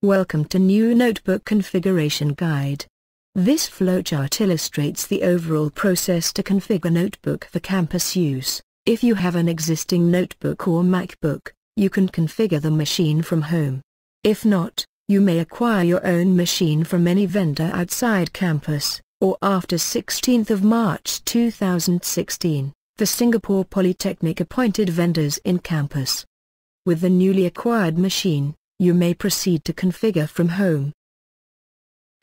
Welcome to New Notebook Configuration Guide. This flowchart illustrates the overall process to configure notebook for campus use. If you have an existing notebook or MacBook, you can configure the machine from home. If not, you may acquire your own machine from any vendor outside campus, or after 16th of March 2016, for Singapore Polytechnic appointed vendors in campus. With the newly acquired machine, you may proceed to configure from home.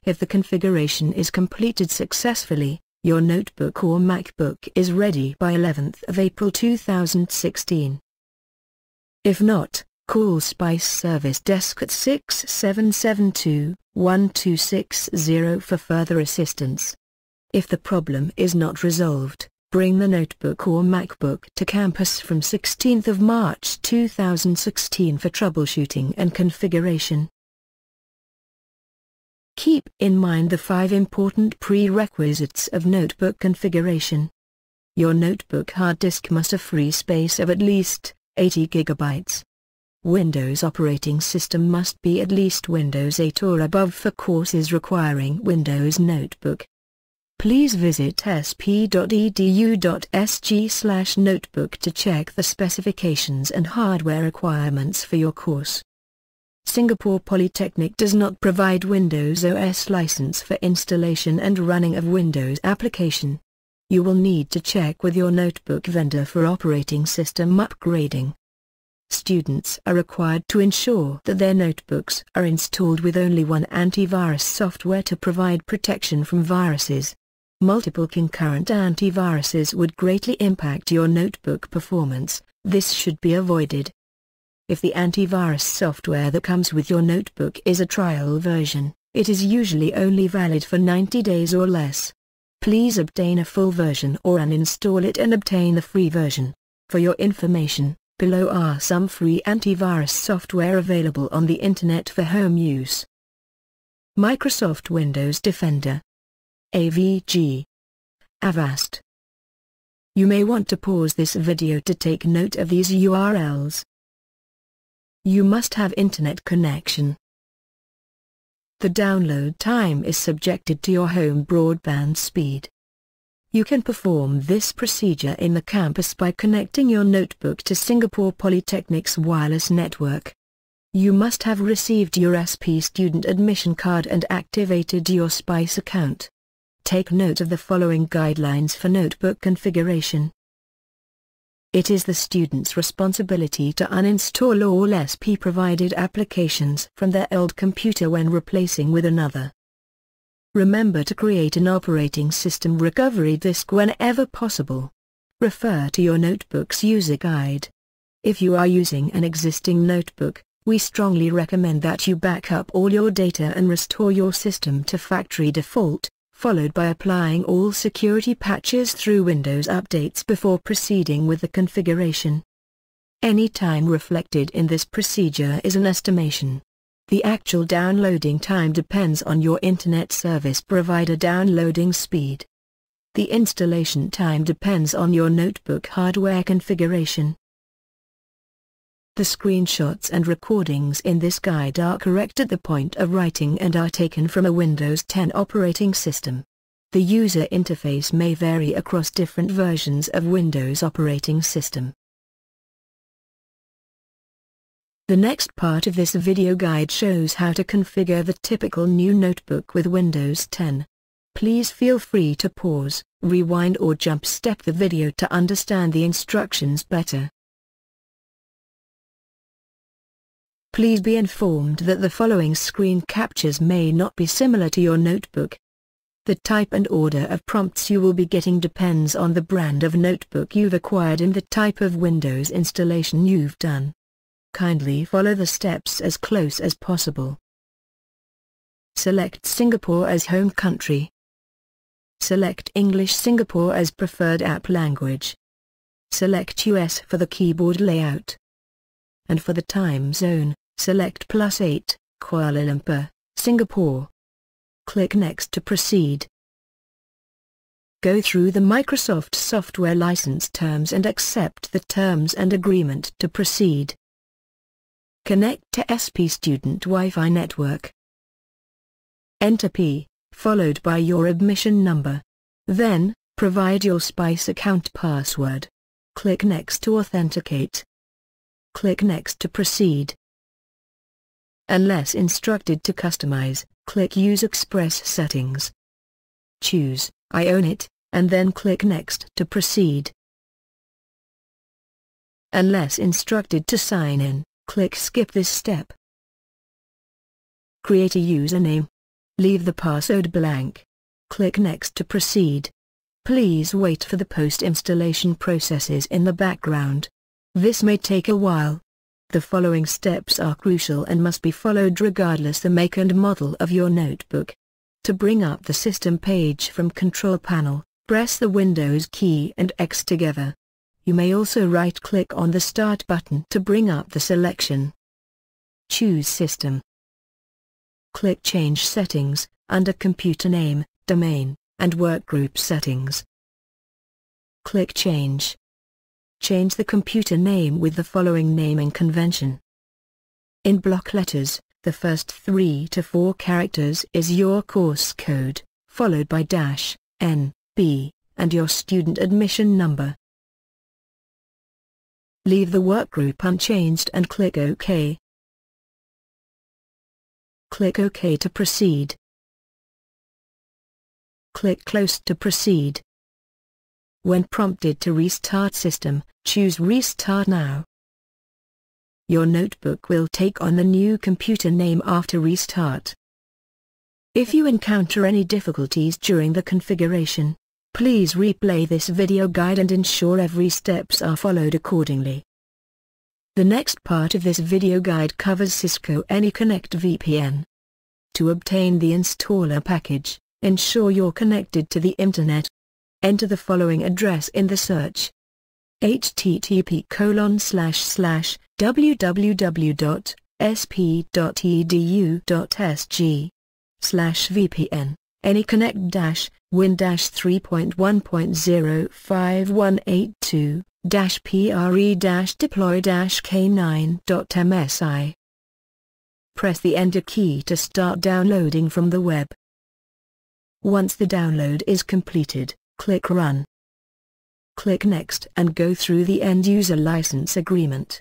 If the configuration is completed successfully, your notebook or MacBook is ready by 11th of April 2016. If not, call Spice Service Desk at 6772-1260 for further assistance. If the problem is not resolved, bring the notebook or MacBook to campus from 16th of March 2016 for troubleshooting and configuration. Keep in mind the 5 important prerequisites of notebook configuration. Your notebook hard disk must have free space of at least 80 GB. Windows operating system must be at least Windows 8 or above for courses requiring Windows Notebook. Please visit sp.edu.sg/notebook to check the specifications and hardware requirements for your course. Singapore Polytechnic does not provide Windows OS license for installation and running of Windows application. You will need to check with your notebook vendor for operating system upgrading. Students are required to ensure that their notebooks are installed with only one antivirus software to provide protection from viruses. Multiple concurrent antiviruses would greatly impact your notebook performance. This should be avoided. If the antivirus software that comes with your notebook is a trial version, it is usually only valid for 90 days or less. Please obtain a full version or uninstall it and obtain the free version. For your information, below are some free antivirus software available on the Internet for home use. Microsoft Windows Defender, AVG, Avast. You may want to pause this video to take note of these URLs. You must have internet connection. The download time is subjected to your home broadband speed. You can perform this procedure in the campus by connecting your notebook to Singapore Polytechnic's wireless network. You must have received your SP student admission card and activated your Spice account. Take note of the following guidelines for notebook configuration. It is the student's responsibility to uninstall all SP-provided applications from their old computer when replacing with another. Remember to create an operating system recovery disk whenever possible. Refer to your notebook's user guide. If you are using an existing notebook, we strongly recommend that you back up all your data and restore your system to factory default, followed by applying all security patches through Windows updates before proceeding with the configuration. Any time reflected in this procedure is an estimation. The actual downloading time depends on your internet service provider downloading speed. The installation time depends on your notebook hardware configuration. The screenshots and recordings in this guide are correct at the point of writing and are taken from a Windows 10 operating system. The user interface may vary across different versions of Windows operating system. The next part of this video guide shows how to configure the typical new notebook with Windows 10. Please feel free to pause, rewind or jump step the video to understand the instructions better. Please be informed that the following screen captures may not be similar to your notebook. The type and order of prompts you will be getting depends on the brand of notebook you've acquired and the type of Windows installation you've done. Kindly follow the steps as close as possible. Select Singapore as home country. Select English Singapore as preferred app language. Select US for the keyboard layout. And for the time zone, select +8, Kuala Lumpur, Singapore. Click Next to proceed. Go through the Microsoft software license terms and accept the terms and agreement to proceed. Connect to SP Student Wi-Fi network. Enter P, followed by your admission number. Then, provide your SPICE account password. Click Next to authenticate. Click Next to proceed. Unless instructed to customize, click Use Express Settings. Choose I own it, and then click Next to proceed. Unless instructed to sign in, click Skip this step. Create a username. Leave the password blank. Click Next to proceed. Please wait for the post-installation processes in the background. This may take a while. The following steps are crucial and must be followed regardless the make and model of your notebook. To bring up the system page from Control Panel, press the Windows key and X together. You may also right-click on the Start button to bring up the selection. Choose System. Click Change Settings, under Computer Name, Domain, and Workgroup Settings. Click Change. Change the computer name with the following naming convention. In block letters, the first 3 to 4 characters is your course code, followed by -N, B, and your student admission number. Leave the workgroup unchanged and click OK. Click OK to proceed. Click Close to proceed. When prompted to restart system, choose Restart Now. Your notebook will take on the new computer name after restart. If you encounter any difficulties during the configuration, please replay this video guide and ensure every steps are followed accordingly. The next part of this video guide covers Cisco AnyConnect VPN. To obtain the installer package, ensure you're connected to the internet. Enter the following address in the search: http://www.sp.edu.sg/vpn anyconnect-win-3.1.0518-pre-deploy-k9.msi. Press the Enter key to start downloading from the web. Once the download is completed, click Run. Click Next and go through the End-User License Agreement.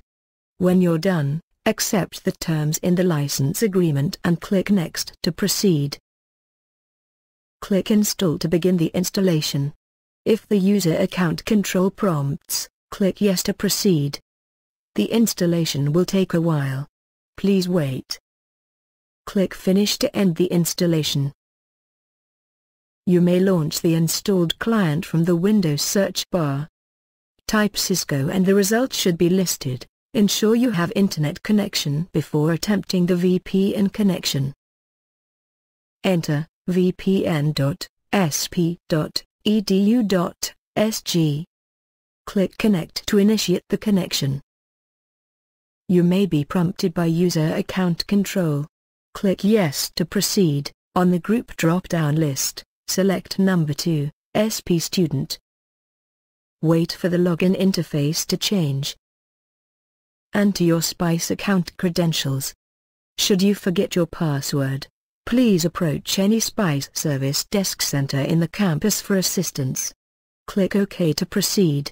When you're done, accept the terms in the license agreement and click Next to proceed. Click Install to begin the installation. If the user account control prompts, click Yes to proceed. The installation will take a while. Please wait. Click Finish to end the installation. You may launch the installed client from the Windows search bar. Type Cisco and the result should be listed. Ensure you have internet connection before attempting the VPN connection. Enter vpn.sp.edu.sg. Click Connect to initiate the connection. You may be prompted by User Account Control. Click Yes to proceed. On the group drop-down list, select number 2, SP Student. Wait for the login interface to change. Enter your SPICE account credentials. Should you forget your password, please approach any SPICE Service Desk Center in the campus for assistance. Click OK to proceed.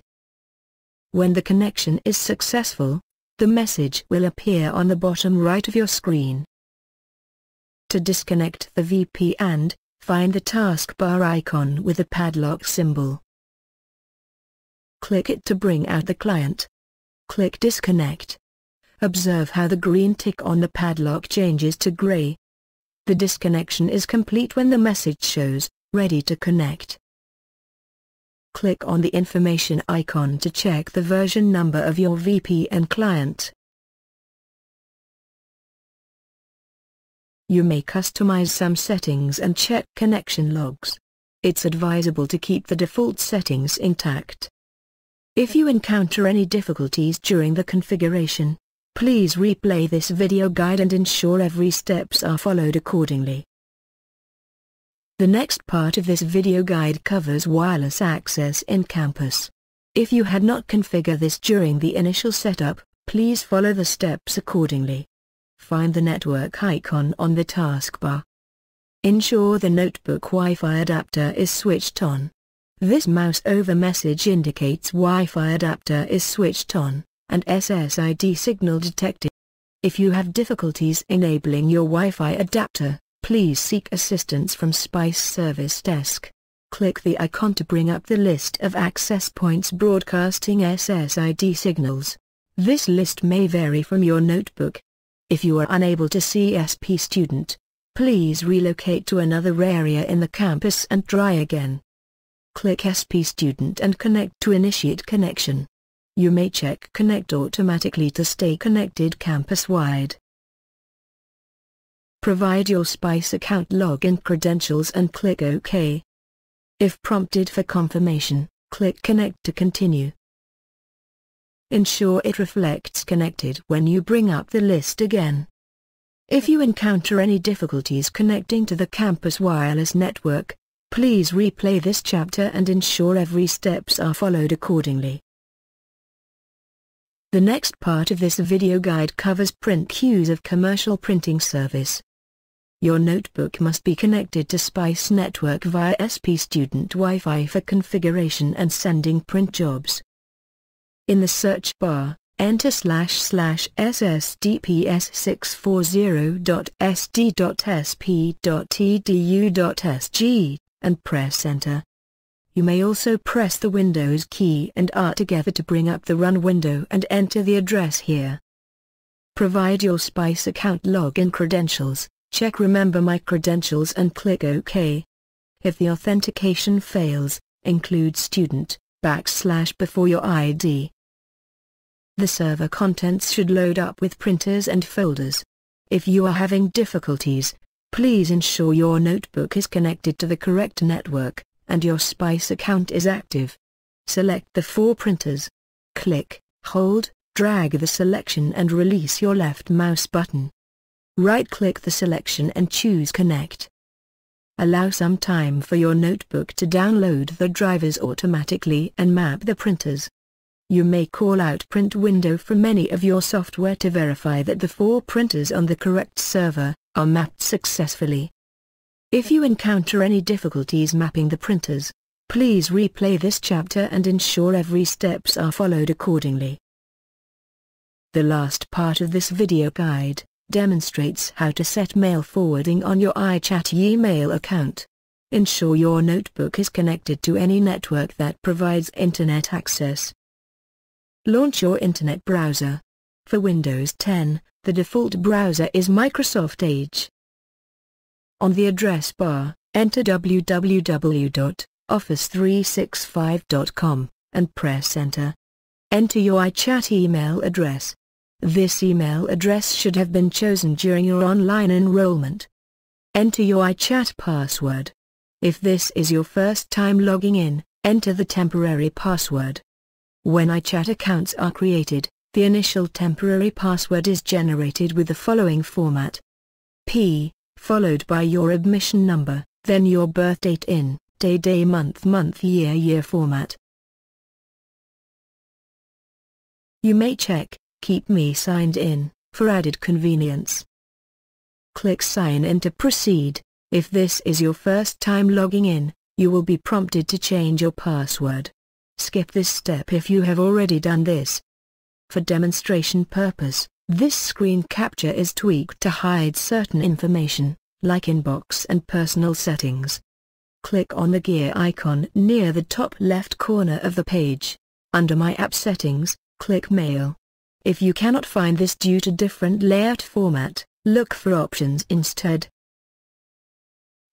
When the connection is successful, the message will appear on the bottom right of your screen. To disconnect the VPN, find the taskbar icon with the padlock symbol. Click it to bring out the client. Click Disconnect. Observe how the green tick on the padlock changes to gray. The disconnection is complete when the message shows, Ready to connect. Click on the information icon to check the version number of your VPN client. You may customize some settings and check connection logs. It's advisable to keep the default settings intact. If you encounter any difficulties during the configuration, please replay this video guide and ensure every steps are followed accordingly. The next part of this video guide covers wireless access in campus. If you had not configured this during the initial setup, Please follow the steps accordingly. Find the network icon on the taskbar. Ensure the notebook Wi-Fi adapter is switched on. This mouse over message indicates Wi-Fi adapter is switched on, and SSID signal detected. If you have difficulties enabling your Wi-Fi adapter, please seek assistance from SPICE Service Desk. Click the icon to bring up the list of access points broadcasting SSID signals. This list may vary from your notebook. If you are unable to see SP Student, please relocate to another area in the campus and try again. Click SP Student and connect to initiate connection. You may check Connect automatically to stay connected campus-wide. Provide your SPICE account login credentials and click OK. If prompted for confirmation, click Connect to continue. Ensure it reflects connected when you bring up the list again. If you encounter any difficulties connecting to the campus wireless network, please replay this chapter and ensure every steps are followed accordingly. The next part of this video guide covers print queues of commercial printing service. Your notebook must be connected to SPICE network via SP Student Wi-Fi for configuration and sending print jobs. In the search bar, enter //640.sd.sp.edu.sg and press enter. You may also press the Windows key and R together to bring up the Run window and enter the address here. Provide your SPICE account login credentials, check Remember My Credentials and click OK. If the authentication fails, include student / before your ID. The server contents should load up with printers and folders. If you are having difficulties, please ensure your notebook is connected to the correct network, and your SPICE account is active. Select the 4 printers. Click, hold, drag the selection and release your left mouse button. Right-click the selection and choose Connect. Allow some time for your notebook to download the drivers automatically and map the printers. You may call out Print window from any of your software to verify that the 4 printers on the correct server are mapped successfully. If you encounter any difficulties mapping the printers, please replay this chapter and ensure every steps are followed accordingly. The last part of this video guide demonstrates how to set mail forwarding on your iChat email account. Ensure your notebook is connected to any network that provides internet access. Launch your internet browser. For Windows 10, the default browser is Microsoft Edge. On the address bar, enter www.office365.com, and press enter. Enter your iChat email address. This email address should have been chosen during your online enrollment. Enter your iChat password. If this is your first time logging in, enter the temporary password. When iChat accounts are created, the initial temporary password is generated with the following format: P, followed by your admission number, then your birth date in day month year format. You may check Keep Me Signed In for added convenience. Click Sign In to proceed. If this is your first time logging in, you will be prompted to change your password. Skip this step if you have already done this. For demonstration purpose, this screen capture is tweaked to hide certain information, like inbox and personal settings. Click on the gear icon near the top left corner of the page. Under My App Settings, click Mail. If you cannot find this due to different layout format, look for options instead.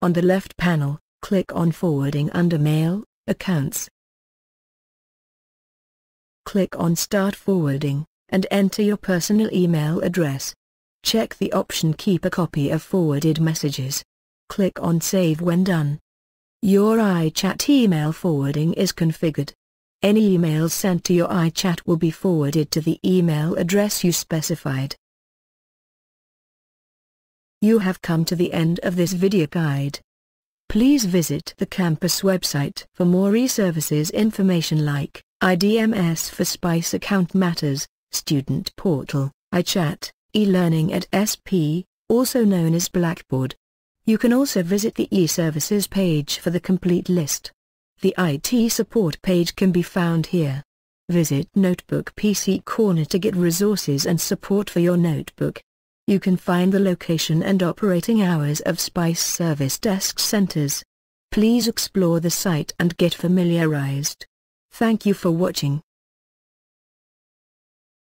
On the left panel, click on Forwarding under Mail, Accounts. Click on Start Forwarding, and enter your personal email address. Check the option Keep a copy of forwarded messages. Click on Save when done. Your iChat email forwarding is configured. Any emails sent to your iChat will be forwarded to the email address you specified. You have come to the end of this video guide. Please visit the campus website for more e-services information like IDMS for SPICE account matters, Student Portal, iChat, e-learning at SP, also known as Blackboard. You can also visit the e-services page for the complete list. The IT support page can be found here. Visit Notebook PC Corner to get resources and support for your notebook. You can find the location and operating hours of SPICE service desk centers. Please explore the site and get familiarized. Thank you for watching.